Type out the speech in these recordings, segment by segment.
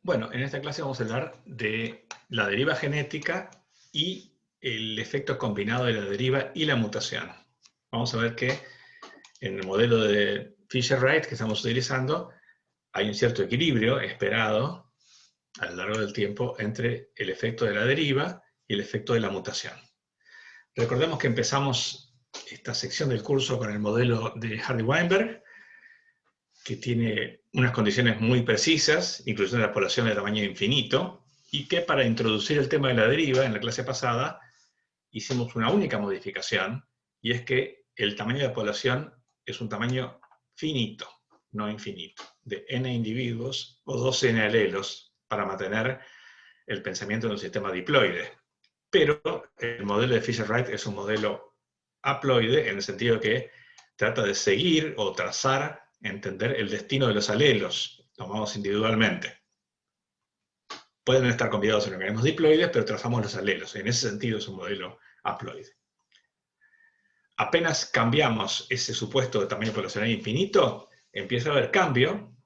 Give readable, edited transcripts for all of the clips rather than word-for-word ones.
Bueno, en esta clase vamos a hablar de la deriva genética y el efecto combinado de la deriva y la mutación. Vamos a ver que en el modelo de Fisher-Wright que estamos utilizando hay un cierto equilibrio esperado a lo largo del tiempo entre el efecto de la deriva y el efecto de la mutación. Recordemos que empezamos esta sección del curso con el modelo de Hardy-Weinberg, que tiene unas condiciones muy precisas, inclusive la población de tamaño infinito, y que para introducir el tema de la deriva en la clase pasada hicimos una única modificación, y es que el tamaño de la población es un tamaño finito, no infinito, de n individuos o 2n alelos, para mantener el pensamiento de un sistema diploide. Pero el modelo de Fisher-Wright es un modelo haploide, en el sentido que trata de seguir o trazar, entender el destino de los alelos, tomados individualmente. Pueden estar combinados en organismos diploides, pero trazamos los alelos. En ese sentido es un modelo haploide. Apenas cambiamos ese supuesto de tamaño poblacional infinito, empieza a haber cambio,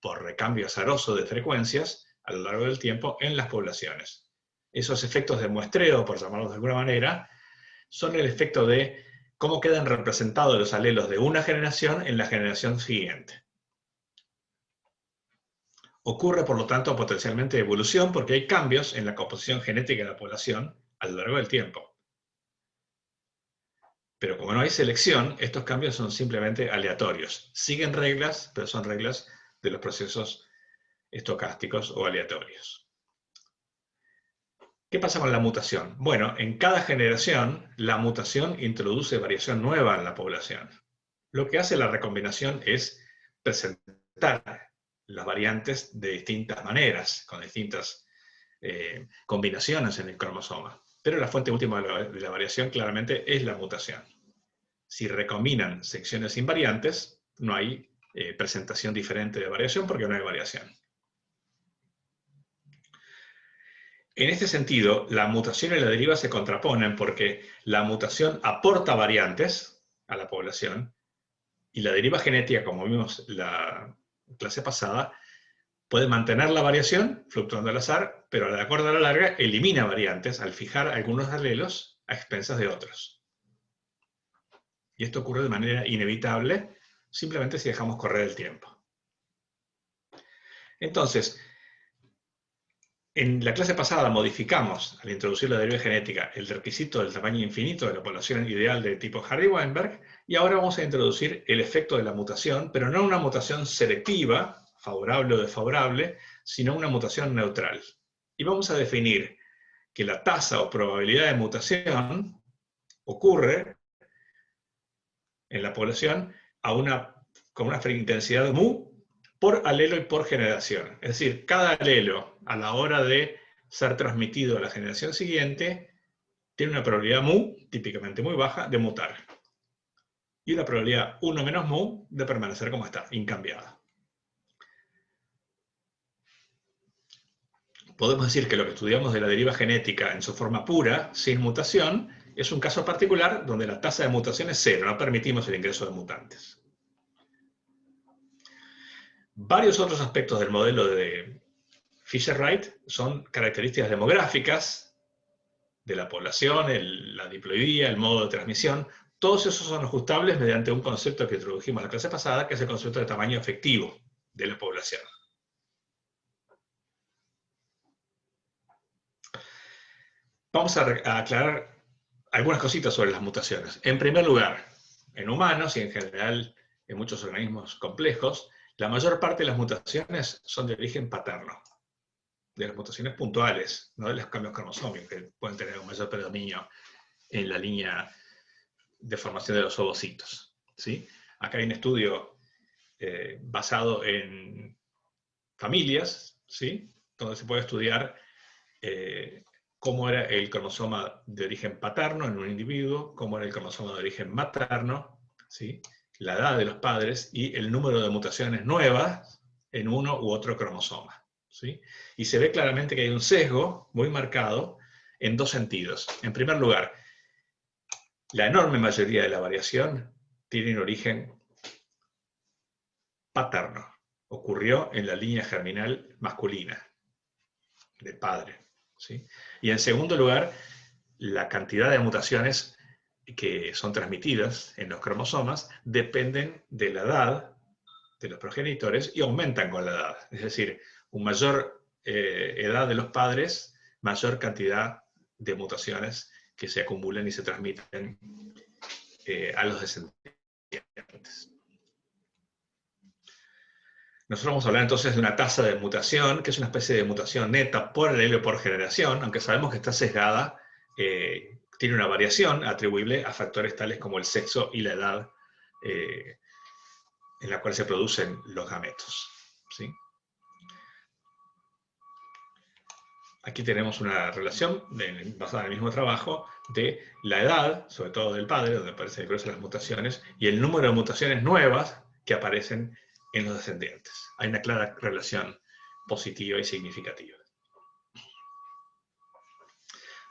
por recambio azaroso de frecuencias, a lo largo del tiempo en las poblaciones. Esos efectos de muestreo, por llamarlos de alguna manera, son el efecto de cómo quedan representados los alelos de una generación en la generación siguiente. Ocurre, por lo tanto, potencialmente evolución, porque hay cambios en la composición genética de la población a lo largo del tiempo. Pero como no hay selección, estos cambios son simplemente aleatorios. Siguen reglas, pero son reglas de los procesos estocásticos o aleatorios. ¿Qué pasa con la mutación? Bueno, en cada generación, la mutación introduce variación nueva en la población. Lo que hace la recombinación es presentar las variantes de distintas maneras, con distintas combinaciones en el cromosoma. Pero la fuente última de la variación claramente es la mutación. Si recombinan secciones invariantes, no hay presentación diferente de variación porque no hay variación. En este sentido, la mutación y la deriva se contraponen porque la mutación aporta variantes a la población y la deriva genética, como vimos la clase pasada, puede mantener la variación fluctuando al azar, pero de acuerdo a la larga elimina variantes al fijar algunos alelos a expensas de otros. Y esto ocurre de manera inevitable simplemente si dejamos correr el tiempo. Entonces, en la clase pasada modificamos, al introducir la deriva genética, el requisito del tamaño infinito de la población ideal de tipo Hardy-Weinberg, y ahora vamos a introducir el efecto de la mutación, pero no una mutación selectiva, favorable o desfavorable, sino una mutación neutral. Y vamos a definir que la tasa o probabilidad de mutación ocurre en la población con una intensidad mu por alelo y por generación. Es decir, cada alelo a la hora de ser transmitido a la generación siguiente tiene una probabilidad mu, típicamente muy baja, de mutar. Y una probabilidad 1 menos mu de permanecer como está, incambiada. Podemos decir que lo que estudiamos de la deriva genética en su forma pura, sin mutación, es un caso particular donde la tasa de mutación es cero, no permitimos el ingreso de mutantes. Varios otros aspectos del modelo de Fisher-Wright son características demográficas de la población, la diploidía, el modo de transmisión. Todos esos son ajustables mediante un concepto que introdujimos en la clase pasada, que es el concepto de tamaño efectivo de la población. Vamos a aclarar algunas cositas sobre las mutaciones. En primer lugar, en humanos y en general en muchos organismos complejos, la mayor parte de las mutaciones son de origen paterno, de las mutaciones puntuales, no de los cambios cromosómicos, que pueden tener un mayor predominio en la línea de formación de los ovocitos. ¿Sí? Acá hay un estudio basado en familias, ¿sí? Donde se puede estudiar cómo era el cromosoma de origen paterno en un individuo, cómo era el cromosoma de origen materno, ¿sí? La edad de los padres y el número de mutaciones nuevas en uno u otro cromosoma. ¿Sí? Y se ve claramente que hay un sesgo muy marcado en dos sentidos. En primer lugar, la enorme mayoría de la variación tiene un origen paterno, ocurrió en la línea germinal masculina, del padre, ¿sí? Y en segundo lugar, la cantidad de mutaciones que son transmitidas en los cromosomas dependen de la edad de los progenitores y aumentan con la edad. Es decir, un mayor edad de los padres, mayor cantidad de mutaciones que se acumulan y se transmiten a los descendientes. Nosotros vamos a hablar entonces de una tasa de mutación, que es una especie de mutación neta por alelo por generación, aunque sabemos que está sesgada, tiene una variación atribuible a factores tales como el sexo y la edad en la cual se producen los gametos, ¿sí? Aquí tenemos una relación basada en el mismo trabajo de la edad, sobre todo del padre, donde aparecen las mutaciones, y el número de mutaciones nuevas que aparecen en los descendientes. Hay una clara relación positiva y significativa.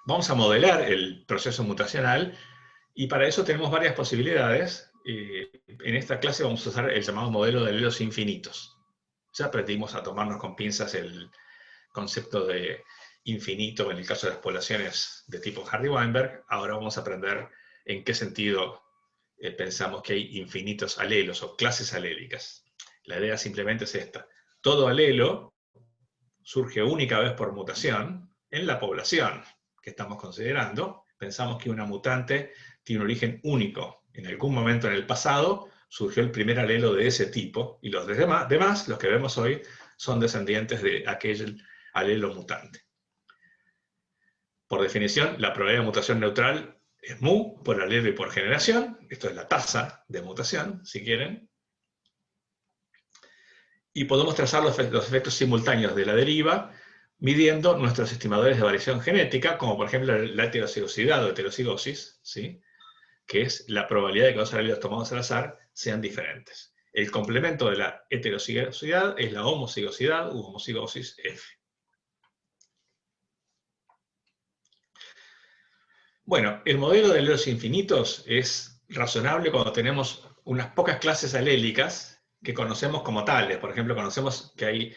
Vamos a modelar el proceso mutacional y para eso tenemos varias posibilidades. En esta clase vamos a usar el llamado modelo de alelos infinitos. Ya aprendimos a tomarnos con pinzas el concepto de infinito en el caso de las poblaciones de tipo Hardy-Weinberg. Ahora vamos a aprender en qué sentido pensamos que hay infinitos alelos o clases alélicas. La idea simplemente es esta. Todo alelo surge única vez por mutación en la población que estamos considerando. Pensamos que una mutante tiene un origen único. En algún momento en el pasado surgió el primer alelo de ese tipo, y los demás, los que vemos hoy, son descendientes de aquel alelo mutante. Por definición, la probabilidad de mutación neutral es mu por alelo y por generación. Esto es la tasa de mutación, si quieren. Y podemos trazar los efectos simultáneos de la deriva midiendo nuestros estimadores de variación genética, como por ejemplo la heterocigosidad o heterocigosis, ¿sí? Que es la probabilidad de que los alelos tomados al azar sean diferentes. El complemento de la heterocigosidad es la homocigosidad u homocigosis F. Bueno, el modelo de alelos infinitos es razonable cuando tenemos unas pocas clases alélicas que conocemos como tales. Por ejemplo, conocemos que hay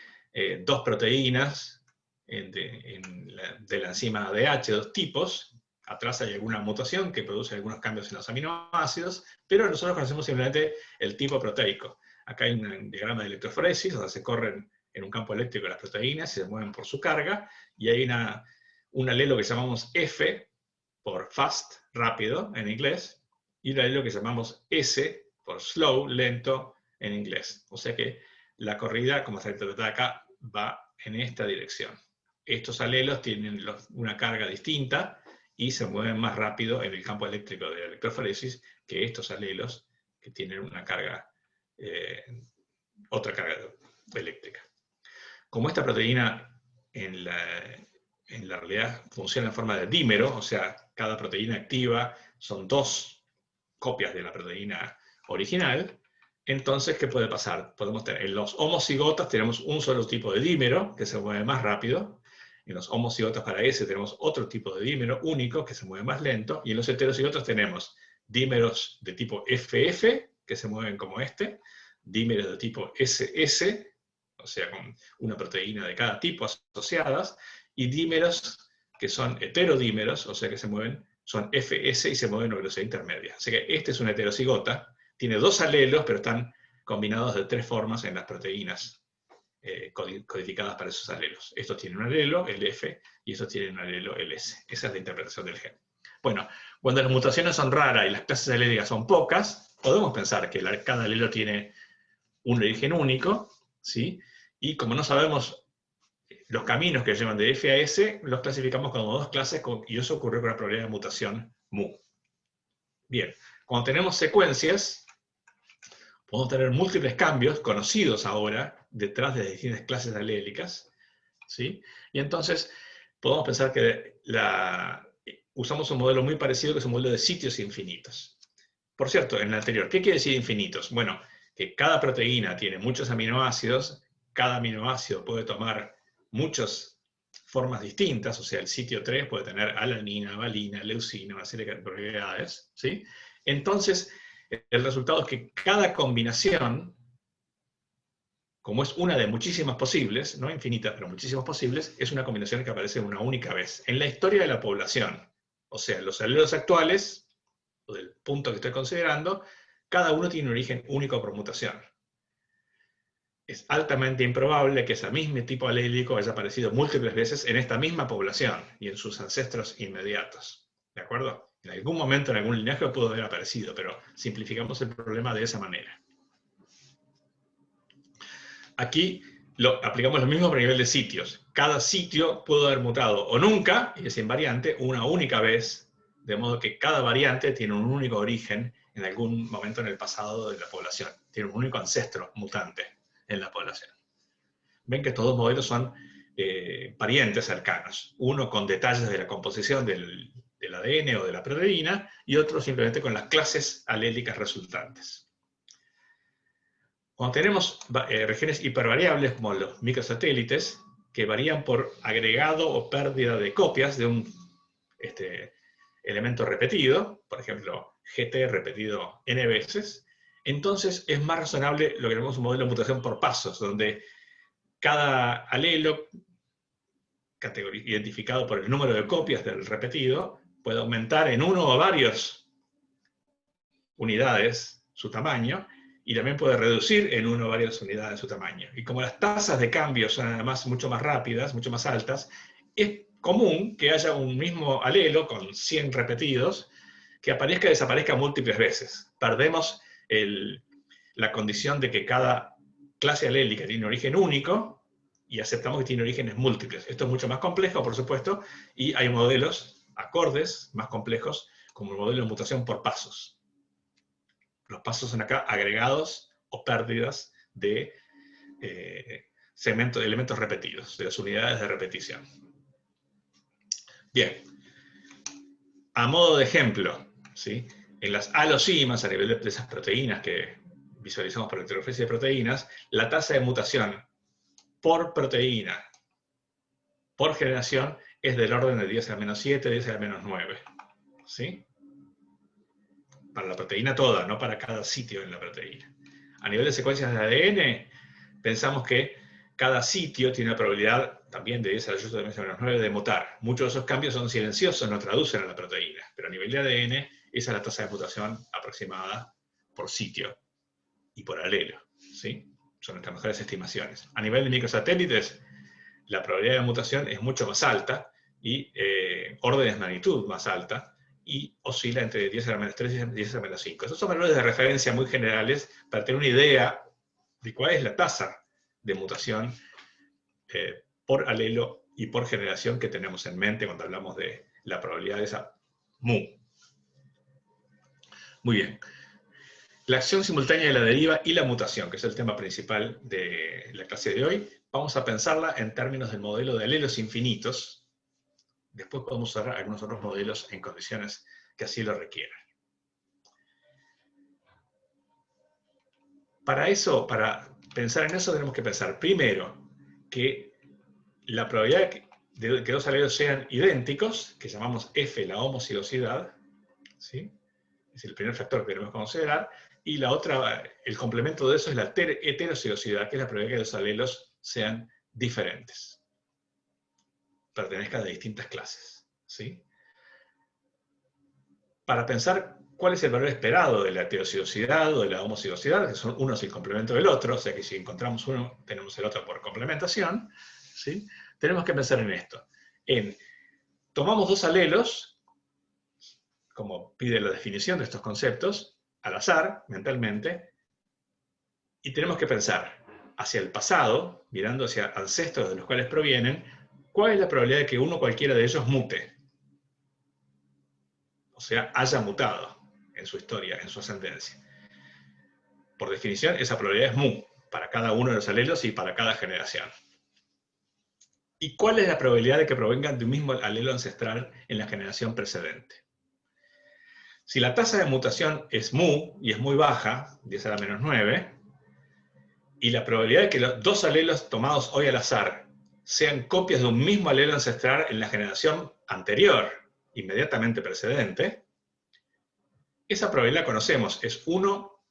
dos proteínas de la enzima ADH, dos tipos. Atrás hay alguna mutación que produce algunos cambios en los aminoácidos, pero nosotros conocemos simplemente el tipo proteico. Acá hay un diagrama de electroforesis, donde se corren en un campo eléctrico las proteínas y se mueven por su carga, y hay un alelo que llamamos F, por fast, rápido, en inglés, y un alelo que llamamos S, por slow, lento, en inglés. O sea que la corrida, como está interpretada acá, va en esta dirección. Estos alelos tienen una carga distinta y se mueven más rápido en el campo eléctrico de la electroforesis que estos alelos que tienen una carga, otra carga eléctrica. Como esta proteína en la realidad funciona en forma de dímero, o sea, cada proteína activa son dos copias de la proteína original, entonces, ¿qué puede pasar? Podemos tener, en los homocigotas tenemos un solo tipo de dímero, que se mueve más rápido. En los homocigotas para S tenemos otro tipo de dímero único, que se mueve más lento. Y en los heterocigotas tenemos dímeros de tipo FF, que se mueven como este, dímeros de tipo SS, o sea, con una proteína de cada tipo asociadas, y dímeros que son heterodímeros, o sea que se mueven, son FS y se mueven a velocidad intermedia. Así que este es una heterocigota, tiene dos alelos, pero están combinados de tres formas en las proteínas codificadas para esos alelos. Estos tienen un alelo, el F, y estos tienen un alelo, el S. Esa es la interpretación del gen. Bueno, cuando las mutaciones son raras y las clases alélicas son pocas, podemos pensar que cada alelo tiene un origen único, ¿sí? Y como no sabemos los caminos que llevan de F a S, los clasificamos como dos clases, y eso ocurrió con la probabilidad de mutación mu. Bien, cuando tenemos secuencias, podemos tener múltiples cambios conocidos ahora detrás de distintas clases alélicas, ¿sí? Y entonces podemos pensar que usamos un modelo muy parecido, que es un modelo de sitios infinitos. Por cierto, en el anterior, ¿qué quiere decir infinitos? Bueno, que cada proteína tiene muchos aminoácidos, cada aminoácido puede tomar muchas formas distintas, o sea, el sitio 3 puede tener alanina, valina, leucina, una serie de propiedades, ¿sí? Entonces, el resultado es que cada combinación como es una de muchísimas posibles, no infinitas, pero muchísimas posibles, es una combinación que aparece una única vez en la historia de la población. O sea, los alelos actuales, o del punto que estoy considerando, cada uno tiene un origen único por mutación. Es altamente improbable que ese mismo tipo alélico haya aparecido múltiples veces en esta misma población y en sus ancestros inmediatos. ¿De acuerdo? En algún momento, en algún linaje pudo haber aparecido, pero simplificamos el problema de esa manera. Aquí aplicamos lo mismo para nivel de sitios. Cada sitio pudo haber mutado o nunca, y es invariante, una única vez, de modo que cada variante tiene un único origen en algún momento en el pasado de la población. Tiene un único ancestro mutante en la población. Ven que estos dos modelos son parientes cercanos. Uno con detalles de la composición del ADN o de la proteína, y otro simplemente con las clases alélicas resultantes. Cuando tenemos regiones hipervariables, como los microsatélites, que varían por agregado o pérdida de copias de un elemento repetido, por ejemplo, GT repetido n veces, entonces es más razonable lo que llamamos un modelo de mutación por pasos, donde cada alelo, identificado por el número de copias del repetido, puede aumentar en uno o varias unidades su tamaño, y también puede reducir en uno o varias unidades su tamaño. Y como las tasas de cambio son además mucho más rápidas, mucho más altas, es común que haya un mismo alelo con 100 repetidos que aparezca y desaparezca múltiples veces. Perdemos la condición de que cada clase alélica tiene un origen único y aceptamos que tiene orígenes múltiples. Esto es mucho más complejo, por supuesto, y hay modelos acordes más complejos, como el modelo de mutación por pasos. Los pasos son acá agregados o pérdidas de elementos repetidos, de las unidades de repetición. Bien. A modo de ejemplo, ¿sí? En las alosimas, a nivel de esas proteínas que visualizamos por la interferencia de proteínas, la tasa de mutación por proteína, por generación, es del orden de 10 a la menos 7, 10 a la menos 9. ¿Sí? Para la proteína toda, no para cada sitio en la proteína. A nivel de secuencias de ADN, pensamos que cada sitio tiene una probabilidad también de 10 a la menos 9 de mutar. Muchos de esos cambios son silenciosos, no traducen a la proteína, pero a nivel de ADN, esa es la tasa de mutación aproximada por sitio y por alelo. ¿Sí? Son nuestras mejores estimaciones. A nivel de microsatélites, la probabilidad de mutación es mucho más alta y órdenes de magnitud más alta, y oscila entre 10 a la menos 3 y 10 a la menos 5. Esos son valores de referencia muy generales para tener una idea de cuál es la tasa de mutación por alelo y por generación que tenemos en mente cuando hablamos de la probabilidad de esa mu. Muy bien. La acción simultánea de la deriva y la mutación, que es el tema principal de la clase de hoy, vamos a pensarla en términos del modelo de alelos infinitos. Después podemos usar algunos otros modelos en condiciones que así lo requieran. Para eso, para pensar en eso, tenemos que pensar primero que la probabilidad de que dos alelos sean idénticos, que llamamos F, la homocigosidad, ¿sí? Es el primer factor que tenemos que considerar, y la otra, el complemento de eso es la heterocigosidad, que es la probabilidad de que los alelos sean diferentes, pertenezcan a distintas clases, ¿sí? Para pensar cuál es el valor esperado de la heterocigosidad o de la homocigosidad, que son uno es el complemento del otro, o sea que si encontramos uno, tenemos el otro por complementación, ¿sí? Tenemos que pensar en esto. Tomamos dos alelos, como pide la definición de estos conceptos, al azar, mentalmente, y tenemos que pensar hacia el pasado, mirando hacia ancestros de los cuales provienen, cuál es la probabilidad de que uno cualquiera de ellos mute. O sea, haya mutado en su historia, en su ascendencia. Por definición, esa probabilidad es mu, para cada uno de los alelos y para cada generación. ¿Y cuál es la probabilidad de que provengan de un mismo alelo ancestral en la generación precedente? Si la tasa de mutación es mu, y es muy baja, 10 a la menos 9, y la probabilidad de que los dos alelos tomados hoy al azar sean copias de un mismo alelo ancestral en la generación anterior, inmediatamente precedente, esa probabilidad la conocemos, es 1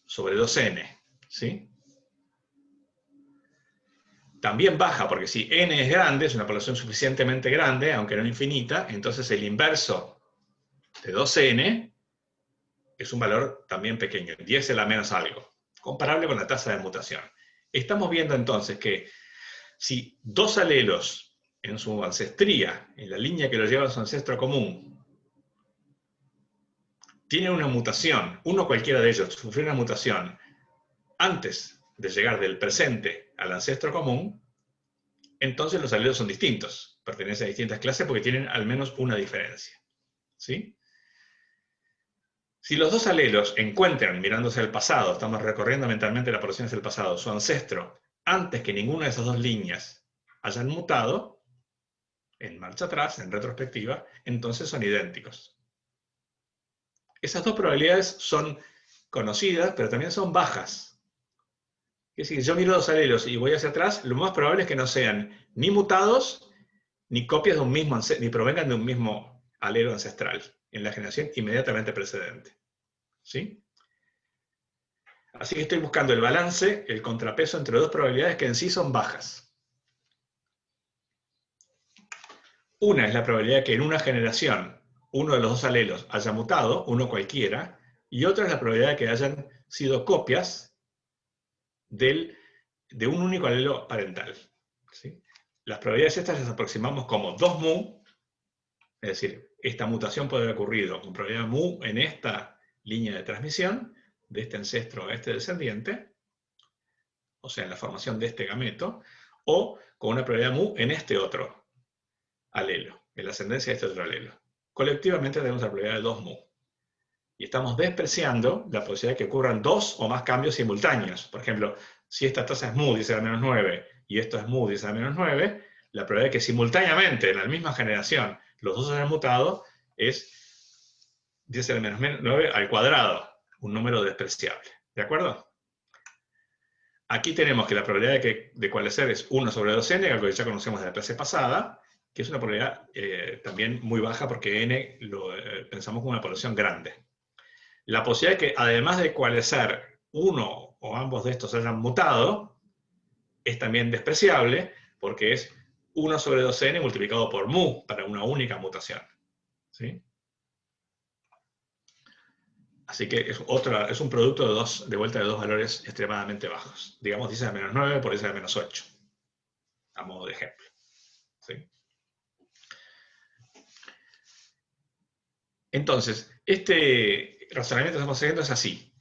sobre 2n, ¿sí? también baja, porque si n es grande, es una población suficientemente grande, aunque no infinita, entonces el inverso de 2n es un valor también pequeño, 10 a la menos algo, comparable con la tasa de mutación. Estamos viendo entonces que si dos alelos en su ancestría, en la línea que los lleva a su ancestro común, tienen una mutación, uno cualquiera de ellos sufrió una mutación antes de llegar del presente al ancestro común, entonces los alelos son distintos, pertenecen a distintas clases porque tienen al menos una diferencia. ¿Sí? Si los dos alelos encuentran, mirándose al pasado, estamos recorriendo mentalmente las porciones del pasado, su ancestro, antes que ninguna de esas dos líneas hayan mutado, en marcha atrás, en retrospectiva, entonces son idénticos. Esas dos probabilidades son conocidas, pero también son bajas. Es decir, yo miro dos alelos y voy hacia atrás, lo más probable es que no sean ni mutados, ni copias de un mismo, ni provengan de un mismo alelo ancestral, en la generación inmediatamente precedente. ¿Sí? Así que estoy buscando el balance, el contrapeso entre dos probabilidades que en sí son bajas. Una es la probabilidad que en una generación uno de los dos alelos haya mutado, uno cualquiera, y otra es la probabilidad de que hayan sido copias de un único alelo parental. ¿Sí? Las probabilidades estas las aproximamos como 2 mu, es decir, esta mutación puede haber ocurrido con probabilidad mu en esta línea de transmisión, de este ancestro a este descendiente, o sea, en la formación de este gameto, o con una probabilidad mu en este otro alelo, en la ascendencia de este otro alelo. Colectivamente tenemos la probabilidad de 2 mu. Y estamos despreciando la posibilidad de que ocurran dos o más cambios simultáneos. Por ejemplo, si esta tasa es mu 10 a la menos 9 y esto es mu 10 a la menos 9, la probabilidad de que simultáneamente en la misma generación los dos hayan mutado es 10 a la menos 9 al cuadrado, un número despreciable. ¿De acuerdo? Aquí tenemos que la probabilidad de coalescer es 1 sobre 2n, algo que ya conocemos de la clase pasada, que es una probabilidad también muy baja porque n lo pensamos como una población grande. La posibilidad de que además de coalescer uno o ambos de estos hayan mutado es también despreciable porque es 1 sobre 2n multiplicado por mu para una única mutación. ¿Sí? Así que es un producto de vuelta de dos valores extremadamente bajos. Digamos 10 a la menos 9 por 10 a la menos 8. A modo de ejemplo. ¿Sí? Entonces, este razonamiento que estamos haciendo es así.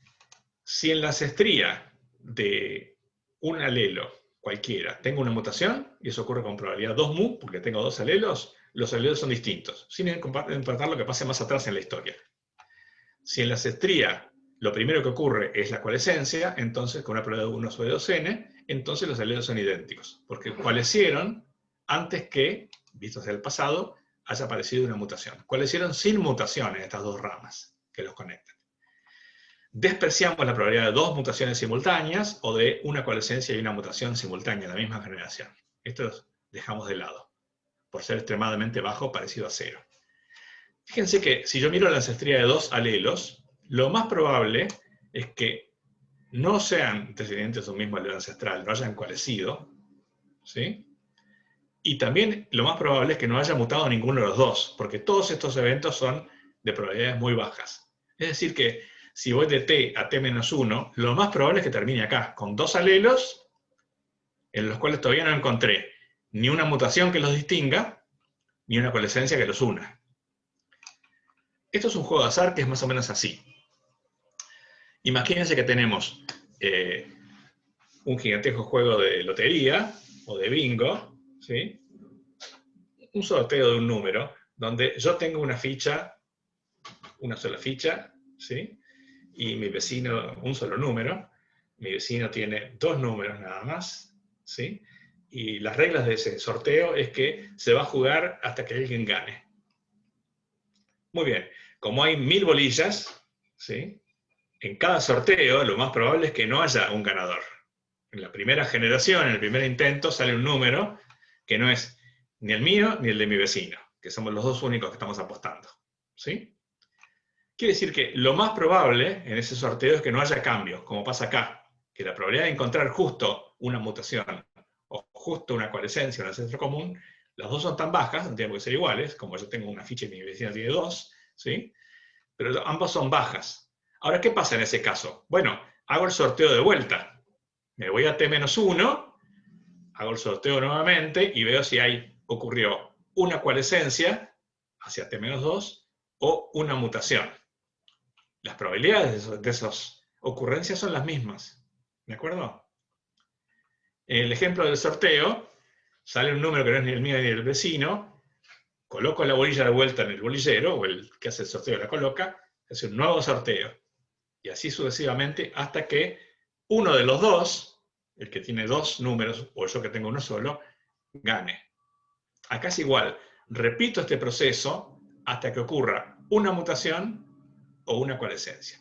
Si en la ancestría de un alelo cualquiera tengo una mutación, y eso ocurre con probabilidad 2 mu, porque tengo dos alelos, los alelos son distintos, sin importar lo que pase más atrás en la historia. Si en la ancestría lo primero que ocurre es la coalescencia, entonces con una probabilidad de 1 sobre 2n, entonces los alelos son idénticos, porque coalescieron antes que, visto hacia el pasado, haya aparecido una mutación. Coalescieron sin mutación en estas dos ramas que los conectan. Despreciamos la probabilidad de dos mutaciones simultáneas o de una coalescencia y una mutación simultánea en la misma generación. Esto lo dejamos de lado, por ser extremadamente bajo, parecido a cero. Fíjense que si yo miro la ancestría de dos alelos, lo más probable es que no sean descendientes de un mismo alelo ancestral, no hayan coalescido, ¿sí? Y también lo más probable es que no haya mutado ninguno de los dos, porque todos estos eventos son de probabilidades muy bajas. Es decir que si voy de t a t-1, lo más probable es que termine acá, con dos alelos en los cuales todavía no encontré ni una mutación que los distinga, ni una coalescencia que los una. Esto es un juego de azar que es más o menos así. Imagínense que tenemos un gigantesco juego de lotería o de bingo, ¿sí? Un sorteo de un número, donde yo tengo una ficha, una sola ficha, ¿sí? Y mi vecino, un solo número, mi vecino tiene dos números nada más, ¿sí? Y las reglas de ese sorteo es que se va a jugar hasta que alguien gane. Muy bien, como hay 1000 bolillas, ¿sí? En cada sorteo lo más probable es que no haya un ganador. En la primera generación, en el primer intento, sale un número que no es ni el mío ni el de mi vecino, que somos los dos únicos que estamos apostando, ¿sí? Quiere decir que lo más probable en ese sorteo es que no haya cambios, como pasa acá, que la probabilidad de encontrar justo una mutación o justo una coalescencia, un ancestro común, las dos son tan bajas, no tienen por qué ser iguales, como yo tengo una ficha y mi vecina tiene 2, ¿sí? Pero ambas son bajas. Ahora, ¿qué pasa en ese caso? Bueno, hago el sorteo de vuelta. Me voy a T-1, hago el sorteo nuevamente y veo si ocurrió una coalescencia hacia T-2 o una mutación. Las probabilidades de esas ocurrencias son las mismas. ¿De acuerdo? En el ejemplo del sorteo, sale un número que no es ni el mío ni el vecino, coloco la bolilla de vuelta en el bolillero, o el que hace el sorteo la coloca, hace un nuevo sorteo. Y así sucesivamente hasta que uno de los dos, el que tiene dos números, o yo que tengo uno solo, gane. Acá es igual. Repito este proceso hasta que ocurra una mutación o una coalescencia.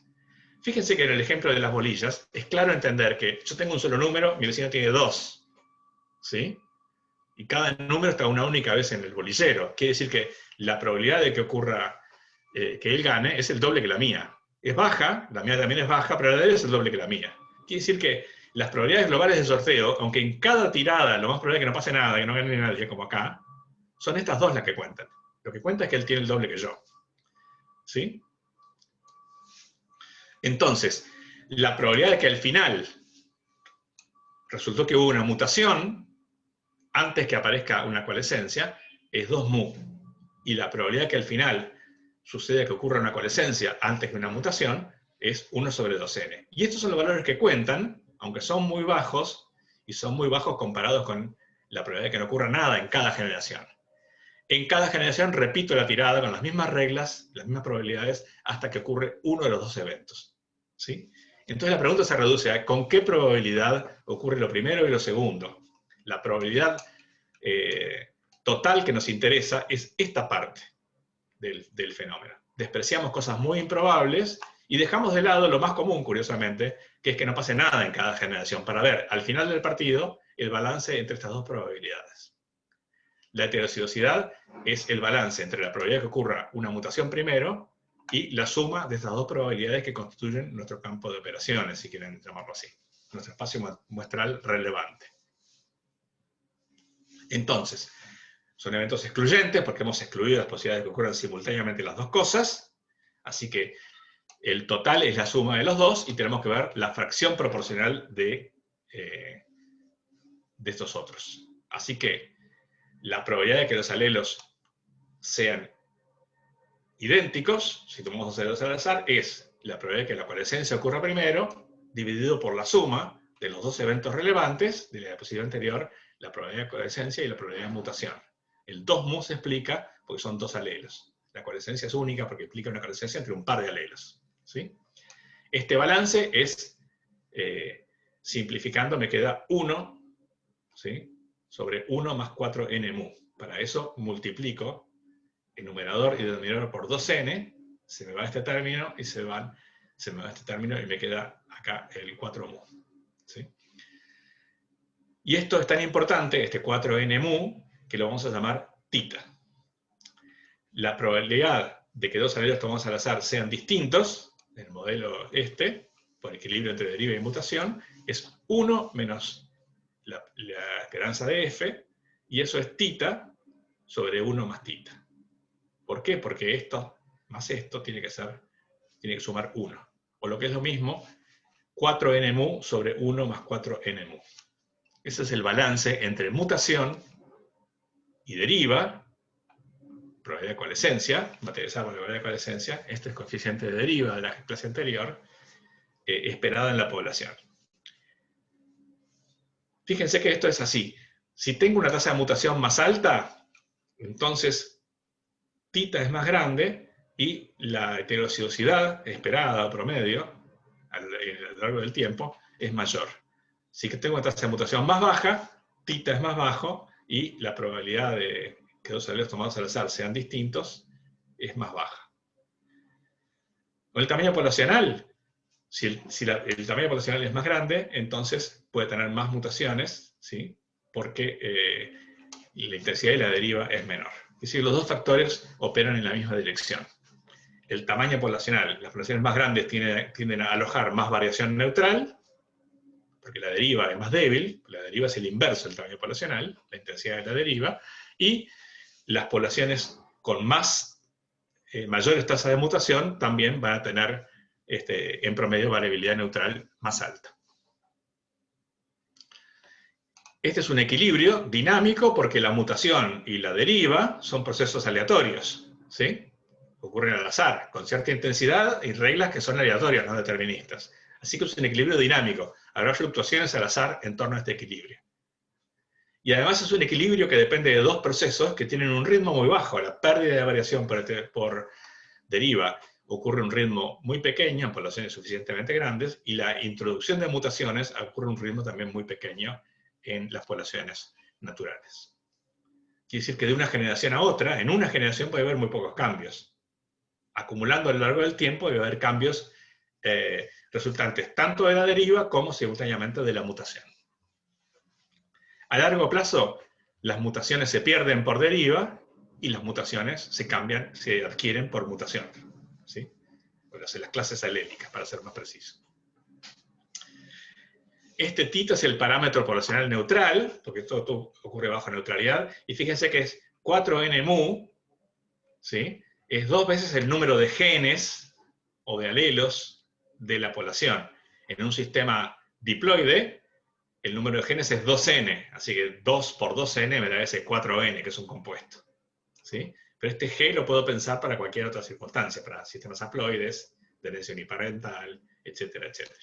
Fíjense que en el ejemplo de las bolillas es claro entender que yo tengo un solo número, mi vecino tiene 2. ¿Sí? Y cada número está una única vez en el bolillero. Quiere decir que la probabilidad de que ocurra que él gane es el doble que la mía. Es baja, la mía también es baja, pero la de él es el doble que la mía. Quiere decir que las probabilidades globales de sorteo, aunque en cada tirada lo más probable es que no pase nada, que no gane nadie, como acá, son estas dos las que cuentan. Lo que cuenta es que él tiene el doble que yo. ¿Sí? Entonces, la probabilidad de que al final resultó que hubo una mutación antes que aparezca una coalescencia es 2mu. Y la probabilidad de que al final suceda que ocurra una coalescencia antes que una mutación es 1 sobre 2n. Y estos son los valores que cuentan, aunque son muy bajos, y son muy bajos comparados con la probabilidad de que no ocurra nada en cada generación. En cada generación repito la tirada con las mismas reglas, las mismas probabilidades, hasta que ocurre uno de los dos eventos. ¿Sí? Entonces la pregunta se reduce a ¿con qué probabilidad ocurre lo primero y lo segundo? La probabilidad total que nos interesa es esta parte del fenómeno. Despreciamos cosas muy improbables y dejamos de lado lo más común, curiosamente, que es que no pase nada en cada generación, para ver al final del partido el balance entre estas dos probabilidades. La heterozigiosidad es el balance entre la probabilidad de que ocurra una mutación primero y la suma de estas dos probabilidades que constituyen nuestro campo de operaciones, si quieren llamarlo así, nuestro espacio muestral relevante. Entonces, son eventos excluyentes porque hemos excluido las posibilidades de que ocurran simultáneamente las dos cosas, así que el total es la suma de los dos y tenemos que ver la fracción proporcional de estos otros. Así que la probabilidad de que los alelos sean idénticos, si tomamos dos alelos al azar, es la probabilidad de que la coalescencia ocurra primero, dividido por la suma de los dos eventos relevantes de la diapositiva anterior, la probabilidad de coalescencia y la probabilidad de mutación. El 2mu se explica porque son dos alelos. La coalescencia es única porque implica una coalescencia entre un par de alelos. ¿Sí? Este balance es, simplificando, me queda 1, ¿sí? Sobre 1 más 4nmu. Para eso multiplico el numerador y denominador por 2n, se me va este término y se me va este término y me queda acá el 4mu. ¿Sí? Y esto es tan importante, este 4nmu, que lo vamos a llamar tita. La probabilidad de que dos alelos tomados al azar sean distintos, en el modelo por equilibrio entre deriva y mutación, es 1 menos la esperanza de f, y eso es tita sobre 1 más tita. ¿Por qué? Porque esto más esto tiene que sumar 1. O lo que es lo mismo, 4nmu sobre 1 más 4nmu. Ese es el balance entre mutación y deriva, probabilidad de coalescencia, materializada por la probabilidad de coalescencia, este es el coeficiente de deriva de la clase anterior, esperada en la población. Fíjense que esto es así. Si tengo una tasa de mutación más alta, entonces tita es más grande y la heterozigiosidad esperada, promedio, a lo largo del tiempo, es mayor. Si tengo una tasa de mutación más baja, tita es más bajo y la probabilidad de que dos alelos tomados al azar sean distintos es más baja. Con el tamaño poblacional, si el tamaño poblacional es más grande, entonces puede tener más mutaciones, ¿sí? Porque la intensidad de la deriva es menor. Es decir, los dos factores operan en la misma dirección. El tamaño poblacional, las poblaciones más grandes tienden a alojar más variación neutral, porque la deriva es más débil, la deriva es el inverso del tamaño poblacional, la intensidad de la deriva, y las poblaciones con mayores tasas de mutación también van a tener en promedio variabilidad neutral más alta. Este es un equilibrio dinámico porque la mutación y la deriva son procesos aleatorios, ¿sí? Ocurren al azar, con cierta intensidad y reglas que son aleatorias, no deterministas. Así que es un equilibrio dinámico. Habrá fluctuaciones al azar en torno a este equilibrio. Y además es un equilibrio que depende de dos procesos que tienen un ritmo muy bajo. La pérdida de variación por deriva ocurre a un ritmo muy pequeño en poblaciones suficientemente grandes, y la introducción de mutaciones ocurre a un ritmo también muy pequeño en las poblaciones naturales. Quiere decir que de una generación a otra, en una generación puede haber muy pocos cambios. Acumulando a lo largo del tiempo debe haber cambios resultantes tanto de la deriva como simultáneamente de la mutación. A largo plazo, las mutaciones se pierden por deriva y las mutaciones se adquieren por mutación, ¿sí? Las clases alélicas, para ser más preciso. Este tito es el parámetro poblacional neutral, porque todo ocurre bajo neutralidad, y fíjense que es 4n mu, ¿sí? Es 2 veces el número de genes o de alelos de la población. En un sistema diploide, el número de genes es 2n, así que 2 por 2n me da ese 4n, que es un compuesto, ¿sí? Pero este G lo puedo pensar para cualquier otra circunstancia, para sistemas haploides, de herencia uniparental, etcétera, etcétera,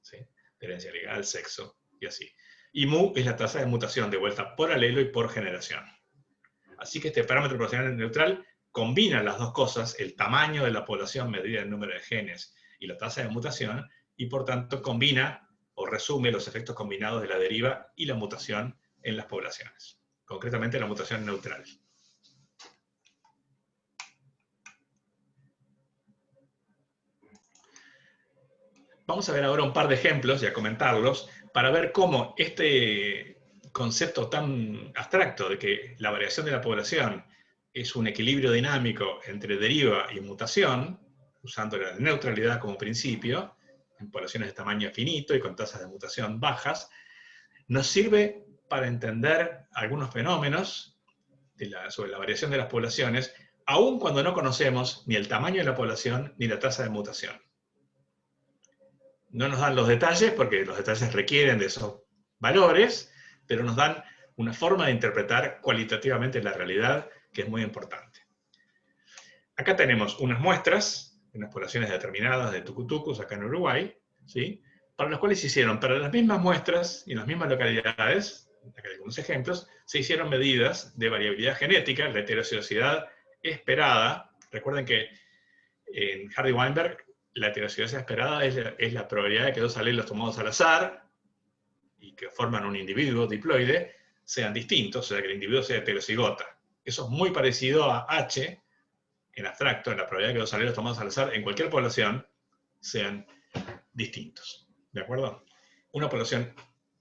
¿sí? De herencia legal, sexo, y así. Y mu es la tasa de mutación de vuelta por alelo y por generación. Así que este parámetro poblacional neutral combina las dos cosas, el tamaño de la población medida el número de genes y la tasa de mutación, y por tanto combina o resume los efectos combinados de la deriva y la mutación en las poblaciones. Concretamente la mutación neutral. Vamos a ver ahora un par de ejemplos y a comentarlos para ver cómo este concepto tan abstracto de que la variación de la población es un equilibrio dinámico entre deriva y mutación, usando la neutralidad como principio, en poblaciones de tamaño finito y con tasas de mutación bajas, nos sirve para entender algunos fenómenos sobre la variación de las poblaciones, aun cuando no conocemos ni el tamaño de la población ni la tasa de mutación. No nos dan los detalles, porque los detalles requieren de esos valores, pero nos dan una forma de interpretar cualitativamente la realidad que es muy importante. Acá tenemos unas muestras, unas poblaciones determinadas de tucutucos acá en Uruguay, ¿sí? Para las cuales se hicieron, para las mismas muestras y en las mismas localidades, acá hay algunos ejemplos, se hicieron medidas de variabilidad genética, la heterocitosidad esperada. Recuerden que en Hardy-Weinberg la heterocitosidad esperada es la probabilidad de que dos alelos tomados al azar y que forman un individuo diploide sean distintos, o sea, que el individuo sea heterocigota. Eso es muy parecido a H, en abstracto, en la probabilidad de que dos alelos tomados al azar en cualquier población sean distintos. ¿De acuerdo? Una población,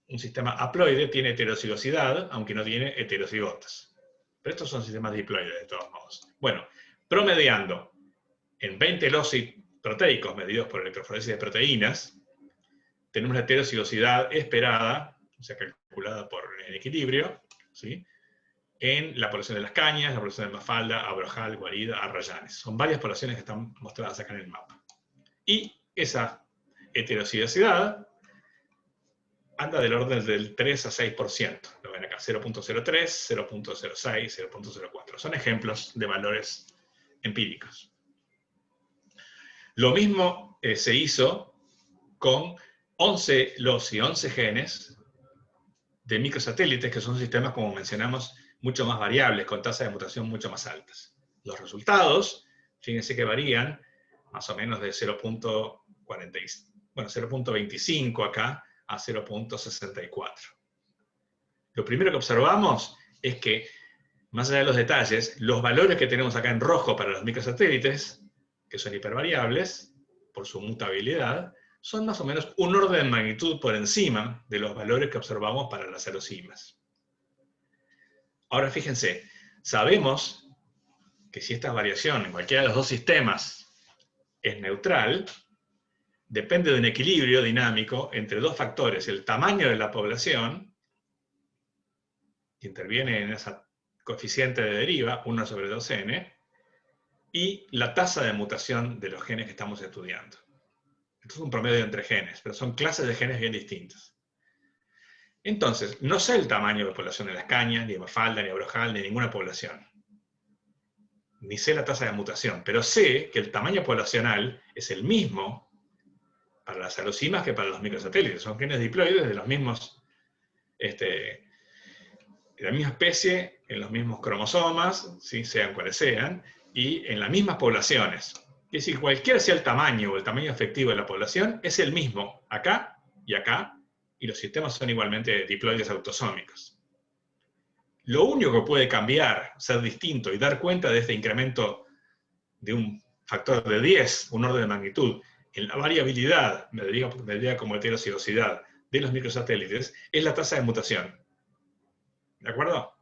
un sistema haploide tiene heterocigosidad, aunque no tiene heterocigotas. Pero estos son sistemas diploides, de todos modos. Bueno, promediando en 20 loci proteicos medidos por electroforesis de proteínas, tenemos la heterocigosidad esperada, o sea, calculada por el equilibrio, ¿sí? En la población de las cañas, la población de Mafalda, Abrojal, Guarida, Arrayanes. Son varias poblaciones que están mostradas acá en el mapa. Y esa heterocigosidad anda del orden del 3 a 6%. Lo ven acá, 0.03, 0.06, 0.04. Son ejemplos de valores empíricos. Lo mismo se hizo con 11 loci, 11 genes de microsatélites, que son sistemas, como mencionamos, mucho más variables, con tasas de mutación mucho más altas. Los resultados, fíjense que varían más o menos de 0.25 acá a 0.64. Lo primero que observamos es que, más allá de los detalles, los valores que tenemos acá en rojo para los microsatélites, que son hipervariables por su mutabilidad, son más o menos un orden de magnitud por encima de los valores que observamos para las aerosimas. Ahora fíjense, sabemos que si esta variación en cualquiera de los dos sistemas es neutral, depende de un equilibrio dinámico entre dos factores: el tamaño de la población, que interviene en ese coeficiente de deriva, 1 sobre 2n, y la tasa de mutación de los genes que estamos estudiando. Esto es un promedio entre genes, pero son clases de genes bien distintas. Entonces, no sé el tamaño de la población de las cañas, ni de Mafalda, ni de Abrojal, ni de ninguna población. Ni sé la tasa de mutación, pero sé que el tamaño poblacional es el mismo para las alosimas que para los microsatélites. Son genes diploides de los mismos, de la misma especie, en los mismos cromosomas, ¿sí? Sean cuales sean, y en las mismas poblaciones. Es decir, cualquiera sea el tamaño o el tamaño efectivo de la población, es el mismo acá, y los sistemas son igualmente diploides autosómicos. Lo único que puede cambiar, ser distinto y dar cuenta de este incremento de un factor de 10, un orden de magnitud, en la variabilidad, medida como heterocigosidad, de los microsatélites, es la tasa de mutación. ¿De acuerdo?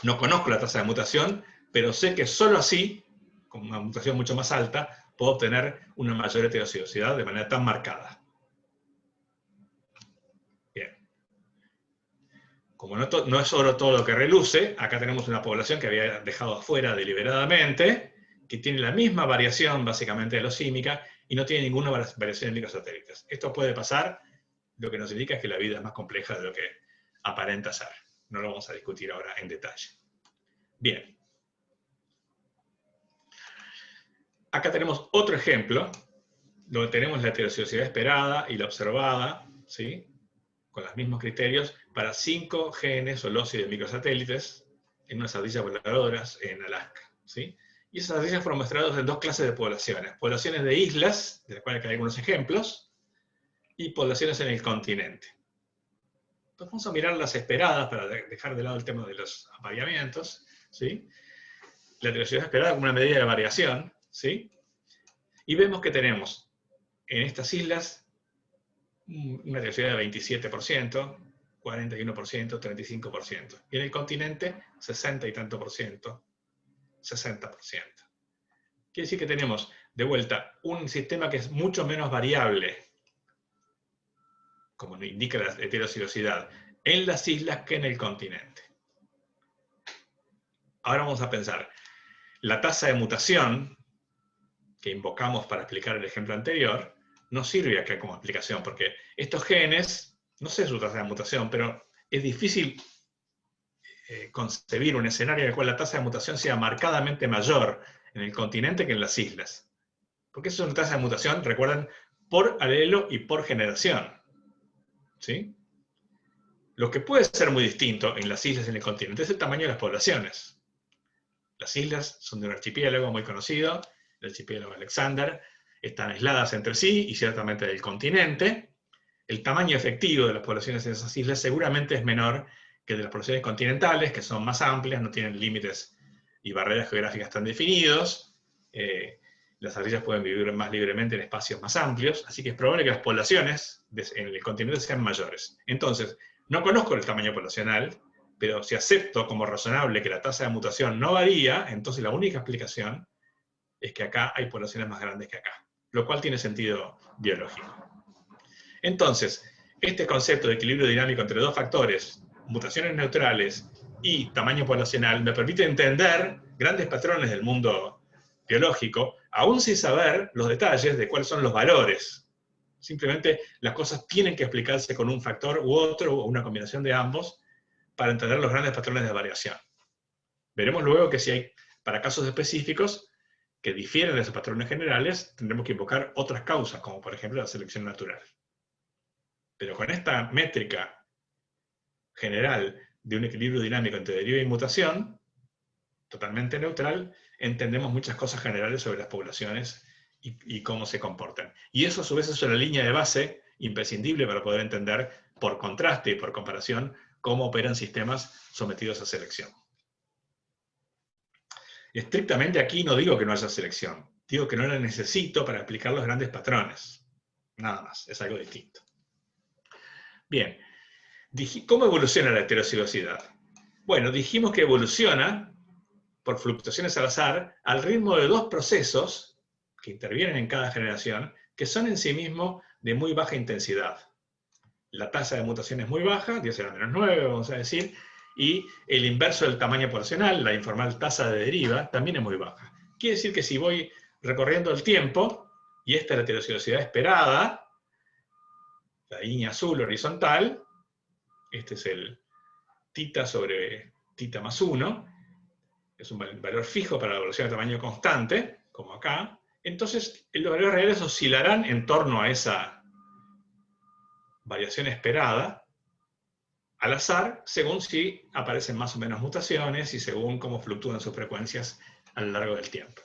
No conozco la tasa de mutación, pero sé que solo así, con una mutación mucho más alta, puedo obtener una mayor heterocigosidad de manera tan marcada. Bien. Como no es oro todo lo que reluce, acá tenemos una población que había dejado afuera deliberadamente, que tiene la misma variación básicamente alosímica y no tiene ninguna variación en microsatélites. Esto puede pasar, lo que nos indica es que la vida es más compleja de lo que aparenta ser. No lo vamos a discutir ahora en detalle. Bien. Acá tenemos otro ejemplo, donde tenemos la heterocigosidad esperada y la observada, ¿sí? Con los mismos criterios, para 5 genes holócidos de microsatélites en unas ardillas voladoras en Alaska, ¿sí? Y esas ardillas fueron mostradas en 2 clases de poblaciones. Poblaciones de islas, de las cuales hay algunos ejemplos, y poblaciones en el continente. Entonces vamos a mirar las esperadas para dejar de lado el tema de los apareamientos, ¿sí? La heterocigosidad esperada como una medida de variación, ¿sí? Y vemos que tenemos en estas islas una heterocigosidad de 27%, 41%, 35%. Y en el continente, 60 y tanto por ciento, 60%. Quiere decir que tenemos, de vuelta, un sistema que es mucho menos variable, como indica la heterocigosidad, en las islas que en el continente. Ahora vamos a pensar, la tasa de mutación que invocamos para explicar el ejemplo anterior, no sirve acá como explicación, porque estos genes, no sé su tasa de mutación, pero es difícil concebir un escenario en el cual la tasa de mutación sea marcadamente mayor en el continente que en las islas. Porque eso es una tasa de mutación, recuerden, por alelo y por generación. ¿Sí? Lo que puede ser muy distinto en las islas y en el continente es el tamaño de las poblaciones. Las islas son de un archipiélago muy conocido, el archipiélago Alexander, están aisladas entre sí y ciertamente del continente. El tamaño efectivo de las poblaciones en esas islas seguramente es menor que de las poblaciones continentales, que son más amplias, no tienen límites y barreras geográficas tan definidos. Las ardillas pueden vivir más libremente en espacios más amplios, así que es probable que las poblaciones en el continente sean mayores. Entonces, no conozco el tamaño poblacional, pero si acepto como razonable que la tasa de mutación no varía, entonces la única explicación es que acá hay poblaciones más grandes que acá, lo cual tiene sentido biológico. Entonces, este concepto de equilibrio dinámico entre 2 factores, mutaciones neutrales y tamaño poblacional, me permite entender grandes patrones del mundo biológico, aún sin saber los detalles de cuáles son los valores. Simplemente las cosas tienen que explicarse con un factor u otro, o una combinación de ambos, para entender los grandes patrones de variación. Veremos luego que si hay, para casos específicos, que difieren de esos patrones generales, tendremos que invocar otras causas, como por ejemplo la selección natural. Pero con esta métrica general de un equilibrio dinámico entre deriva y mutación, totalmente neutral, entendemos muchas cosas generales sobre las poblaciones y cómo se comportan. Y eso a su vez es una línea de base imprescindible para poder entender, por contraste y por comparación, cómo operan sistemas sometidos a selección. Estrictamente aquí no digo que no haya selección, digo que no la necesito para explicar los grandes patrones. Nada más, es algo distinto. Bien, ¿cómo evoluciona la heterocigosidad? Bueno, dijimos que evoluciona por fluctuaciones al azar al ritmo de 2 procesos que intervienen en cada generación, que son en sí mismos de muy baja intensidad. La tasa de mutación es muy baja, 10 a la menos 9, vamos a decir, y el inverso del tamaño poblacional, la informal tasa de deriva, también es muy baja. Quiere decir que si voy recorriendo el tiempo, y esta es la heterozigosicidad esperada, la línea azul horizontal, este es el tita sobre tita más 1, es un valor fijo para la evolución de tamaño constante, como acá, entonces los valores reales oscilarán en torno a esa variación esperada, al azar, según si aparecen más o menos mutaciones y según cómo fluctúan sus frecuencias a lo largo del tiempo.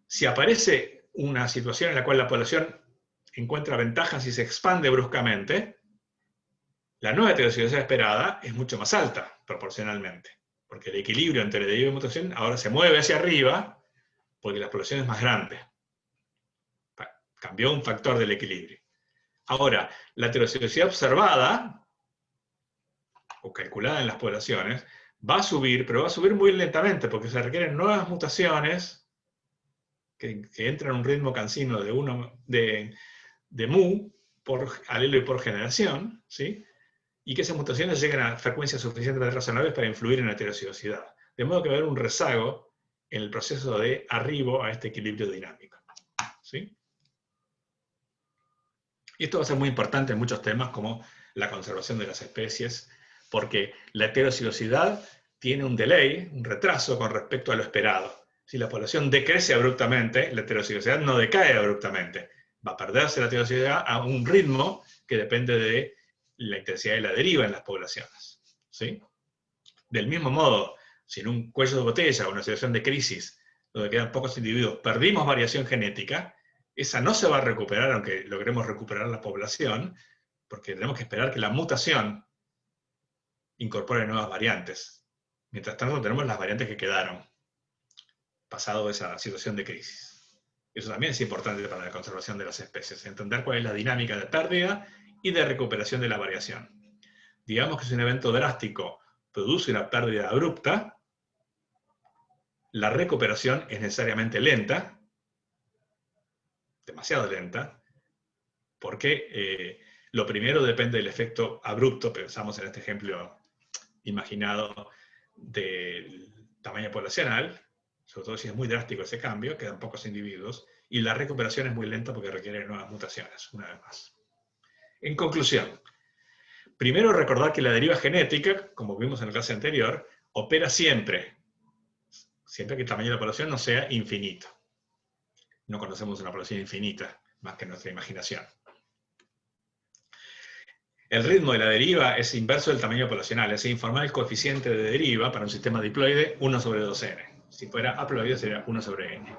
Si aparece una situación en la cual la población encuentra ventajas y se expande bruscamente, la nueva heterozigosicidad esperada es mucho más alta proporcionalmente, porque el equilibrio entre deriva y mutación ahora se mueve hacia arriba porque la población es más grande. Cambió un factor del equilibrio. Ahora, la heterozigosicidad observada, o calculada en las poblaciones, va a subir, pero va a subir muy lentamente, porque se requieren nuevas mutaciones que entran a un ritmo cansino de mu por alelo y por generación, ¿sí? Y que esas mutaciones lleguen a frecuencias suficientemente razonables para influir en la heterozigosicidad. De modo que va a haber un rezago en el proceso de arribo a este equilibrio dinámico, ¿sí? Y esto va a ser muy importante en muchos temas como la conservación de las especies, porque la heterozigosicidad tiene un delay, un retraso con respecto a lo esperado. Si la población decrece abruptamente, la heterozigosicidad no decae abruptamente. Va a perderse la heterozigosicidad a un ritmo que depende de la intensidad de la deriva en las poblaciones, ¿sí? Del mismo modo, si en un cuello de botella o una situación de crisis donde quedan pocos individuos perdimos variación genética, esa no se va a recuperar aunque logremos recuperar la población, porque tenemos que esperar que la mutación incorpore nuevas variantes. Mientras tanto tenemos las variantes que quedaron, pasado esa situación de crisis. Eso también es importante para la conservación de las especies, entender cuál es la dinámica de pérdida y de recuperación de la variación. Digamos que si un evento drástico produce una pérdida abrupta, la recuperación es necesariamente lenta, demasiado lenta, porque lo primero depende del efecto abrupto, pensamos en este ejemplo imaginado del tamaño poblacional, sobre todo si es muy drástico ese cambio, quedan pocos individuos, y la recuperación es muy lenta porque requiere nuevas mutaciones, una vez más. En conclusión, primero recordar que la deriva genética, como vimos en la clase anterior, opera siempre que el tamaño de la población no sea infinito. No conocemos una población infinita, más que nuestra imaginación. El ritmo de la deriva es inverso del tamaño poblacional, es informar el coeficiente de deriva para un sistema diploide 1 sobre 2n. Si fuera haploide sería 1 sobre n.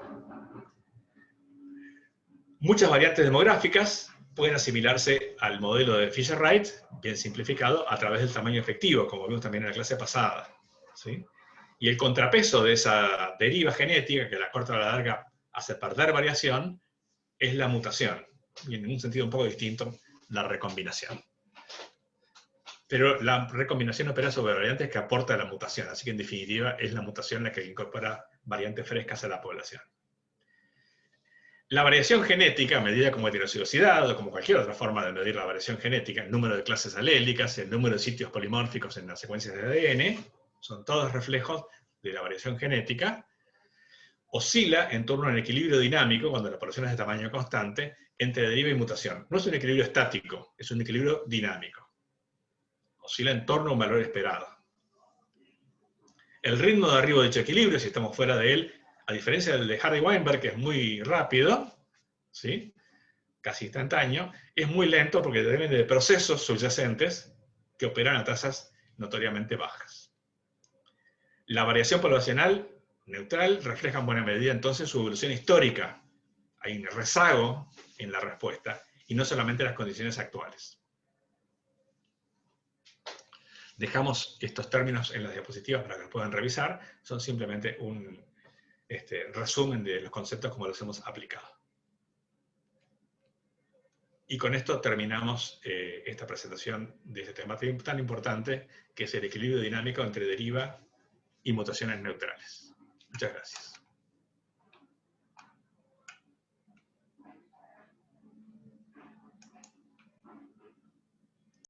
Muchas variantes demográficas pueden asimilarse al modelo de Fisher-Wright, bien simplificado, a través del tamaño efectivo, como vimos también en la clase pasada, ¿sí? Y el contrapeso de esa deriva genética, que a la corta o a la larga hace perder variación, es la mutación, y en un sentido un poco distinto, la recombinación. Pero la recombinación opera sobre variantes que aportan la mutación, así que en definitiva es la mutación la que incorpora variantes frescas a la población. La variación genética, medida como heterozigosicidad o como cualquier otra forma de medir la variación genética, el número de clases alélicas, el número de sitios polimórficos en las secuencias de ADN, son todos reflejos de la variación genética, oscila en torno a un equilibrio dinámico, cuando la población es de tamaño constante, entre deriva y mutación. No es un equilibrio estático, es un equilibrio dinámico. Oscila en torno a un valor esperado. El ritmo de arribo de dicho equilibrio, si estamos fuera de él, a diferencia del de Hardy-Weinberg, que es muy rápido, ¿sí? Casi instantáneo, es muy lento porque depende de procesos subyacentes que operan a tasas notoriamente bajas. La variación poblacional neutral refleja en buena medida entonces su evolución histórica. Hay un rezago en la respuesta y no solamente las condiciones actuales. Dejamos estos términos en las diapositivas para que los puedan revisar. Son simplemente un resumen de los conceptos como los hemos aplicado. Y con esto terminamos esta presentación de este tema tan importante que es el equilibrio dinámico entre deriva y mutaciones neutrales. Muchas gracias.